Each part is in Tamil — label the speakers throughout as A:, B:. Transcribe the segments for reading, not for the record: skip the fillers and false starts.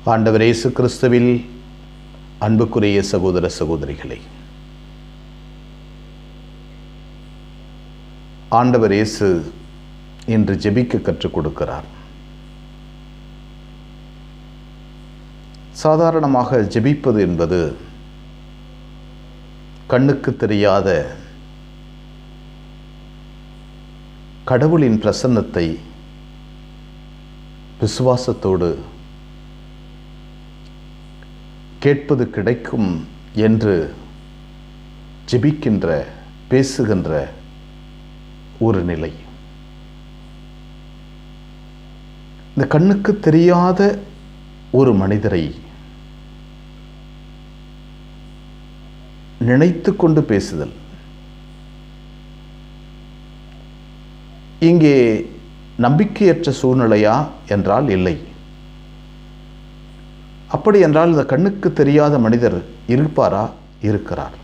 A: ஆண்டவர் இயேசு கிறிஸ்துவில் அன்புக்குரிய சகோதர சகோதரிகளை, ஆண்டவர் இயேசு இன்று ஜெபிக்க கற்றுக் கொடுக்கிறார். சாதாரணமாக ஜெபிப்பது என்பது கண்ணுக்கு தெரியாத கடவுளின் பிரசன்னத்தை விசுவாசத்தோடு கேட்பது கிடைக்கும் என்று ஜெபிக்கின்ற, பேசுகின்ற ஒரு நிலை. இந்த கண்ணுக்கு தெரியாத ஒரு மனிதரை நினைத்து கொண்டு பேசுதல். இங்கே நம்பிக்கையற்ற சூழ்நிலையா என்றால் இல்லை. அப்படி என்றால் இந்த கண்ணுக்கு தெரியாத மனிதர் இருப்பாரா? இருக்கிறார்.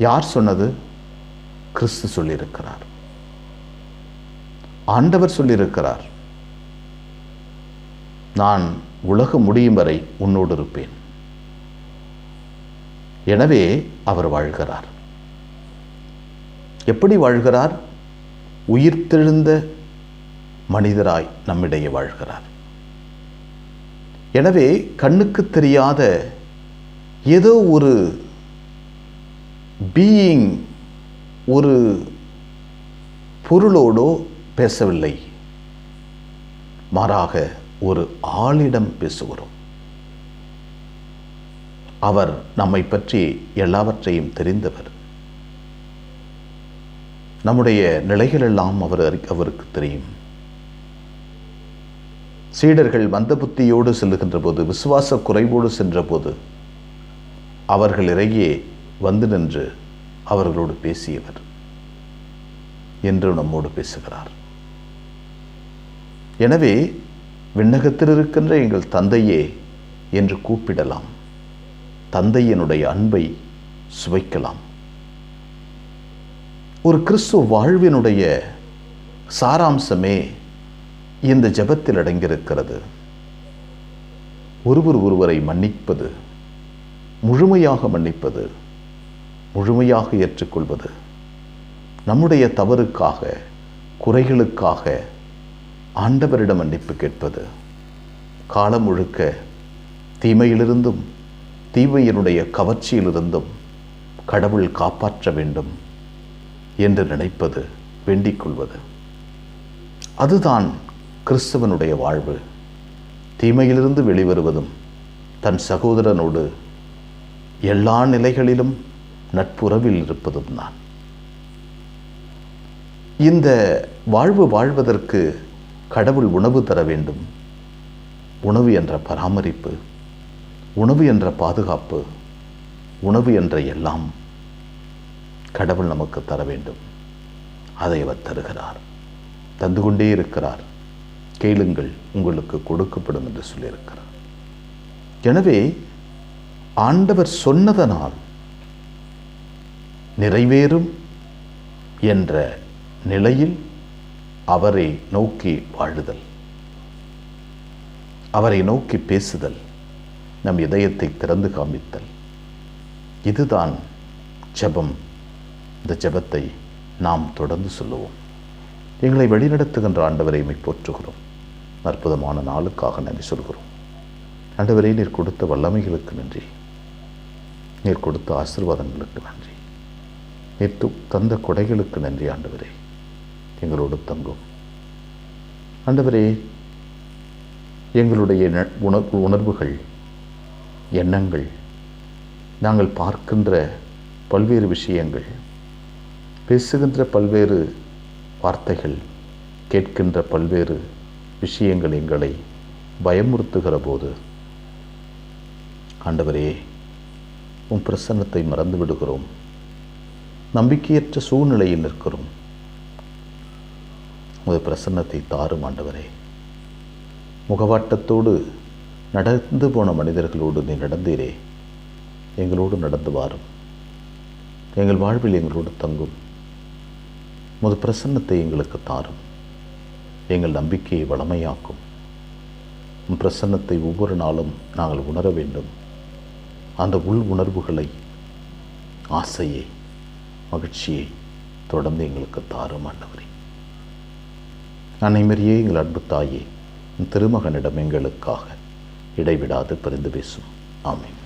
A: யார் சொன்னது? கிறிஸ்து சொல்லியிருக்கிறார். ஆண்டவர் சொல்லியிருக்கிறார், நான் உலகம் முடியும் வரை உன்னோடு இருப்பேன். எனவே அவர் வாழ்கிறார். எப்படி வாழ்கிறார்? உயிர்த்தெழுந்த மனிதராய் நம்மிடையே வாழ்கிறார். எனவே கண்ணுக்கு தெரியாத ஏதோ ஒரு பீயிங், ஒரு பொருளோடோ பேசவில்லை, மாறாக ஒரு ஆளிடம் பேசுகிறோம். அவர் நம்மை பற்றி எல்லாவற்றையும் தெரிந்தவர். நம்முடைய நிலைகளெல்லாம் அவருக்கு தெரியும். சீடர்கள் மந்த புத்தியோடு செல்லுகின்ற போது, விசுவாச குறைவோடு சென்ற போது அவர்கள் இறையே வந்து நின்று அவர்களோடு பேசியவர் என்று நம்மோடு பேசுகிறார். எனவே விண்ணகத்தில் இருக்கின்ற எங்கள் தந்தையே என்று கூப்பிடலாம். தந்தையினுடைய அன்பை சுவைக்கலாம். ஒரு கிறிஸ்துவ வாழ்வினுடைய சாராம்சமே இந்த ஜெபத்தில் அடங்கியிருக்கிறது. ஒருவரை மன்னிப்பது, முழுமையாக மன்னிப்பது, முழுமையாக ஏற்றுக்கொள்வது, நம்முடைய தவறுக்காக, குறைகளுக்காக ஆண்டவரிடம் மன்னிப்பு கேட்பது, காலம் முழுக்க தீமையிலிருந்தும் தீமையினுடைய கவர்ச்சியிலிருந்தும் கடவுள் காப்பாற்ற வேண்டும் என்று நினைப்பது, வேண்டிக் கொள்வது. அதுதான் கிறிஸ்தவனுடைய வாழ்வு. தீமையிலிருந்து வெளிவருவதும் தன் சகோதரனோடு எல்லா நிலைகளிலும் நட்புறவில் இருப்பதும் தான். இந்த வாழ்வு வாழ்வதற்கு கடவுள் உணவு தர வேண்டும். உணவு என்ற பராமரிப்பு, உணவு என்ற பாதுகாப்பு, உணவு என்ற எல்லாம் கடவுள் நமக்கு தர வேண்டும். அதை அவர் தருகிறார், தந்து கொண்டே இருக்கிறார். கேளுங்கள், உங்களுக்கு கொடுக்கப்படும் என்று சொல்லியிருக்கிறார். எனவே ஆண்டவர் சொன்னதனால் நிறைவேறும் என்ற நிலையில் அவரை நோக்கி வாழுதல், அவரை நோக்கி பேசுதல், நம் இதயத்தை திறந்து காமித்தல், இதுதான் ஜெபம். இந்த ஜெபத்தை நாம் தொடர்ந்து சொல்லுவோம். எங்களை வழிநடத்துகின்ற ஆண்டவரை போற்றுகிறோம். அற்புதமான நாளுக்காக நன்றி சொல்கிறோம். ஆண்டவரே, நீர் கொடுத்த வல்லமைகளுக்கு நன்றி, நீர் கொடுத்த ஆசீர்வாதங்களுக்கு நன்றி, நீர் தந்த கொடைகளுக்கு நன்றி. ஆண்டவரே, எங்களோடு தங்கும். ஆண்டவரே, எங்களுடைய உணர்வுகள், எண்ணங்கள், நாங்கள் பார்க்கின்ற பல்வேறு விஷயங்கள், பேசுகின்ற பல்வேறு வார்த்தைகள், கேட்கின்ற பல்வேறு விஷயங்கள் எங்களை பயமுறுத்துகிற போது ஆண்டவரே, உம் பிரசன்னத்தை மறந்து விடுகிறோம். நம்பிக்கையற்ற சூழ்நிலையில் நிற்கிறோம். உமது பிரசன்னத்தை தாரும் ஆண்டவரே. முகவாட்டத்தோடு நடந்து போன மனிதர்களோடு நீ நடந்தீரே, எங்களோடு நடந்து வாரும். எங்கள் வாழ்வில் எங்களோடு தங்கும். உமது பிரசன்னத்தை எங்களுக்கு தாரும். எங்கள் நம்பிக்கையை வளமையாக்கும். உம் பிரசன்னத்தை ஒவ்வொரு நாளும் நாங்கள் உணர வேண்டும். அந்த உள் உணர்வுகளை, ஆசையை, மகிழ்ச்சியை தொடர்ந்து எங்களுக்கு தாரும் ஆண்டவரே. அன்னைமரியே, எங்கள் அன்பு தாயே, திருமகனிடம் எங்களுக்காக இடைவிடாது பரிந்து பேசும். ஆமென்.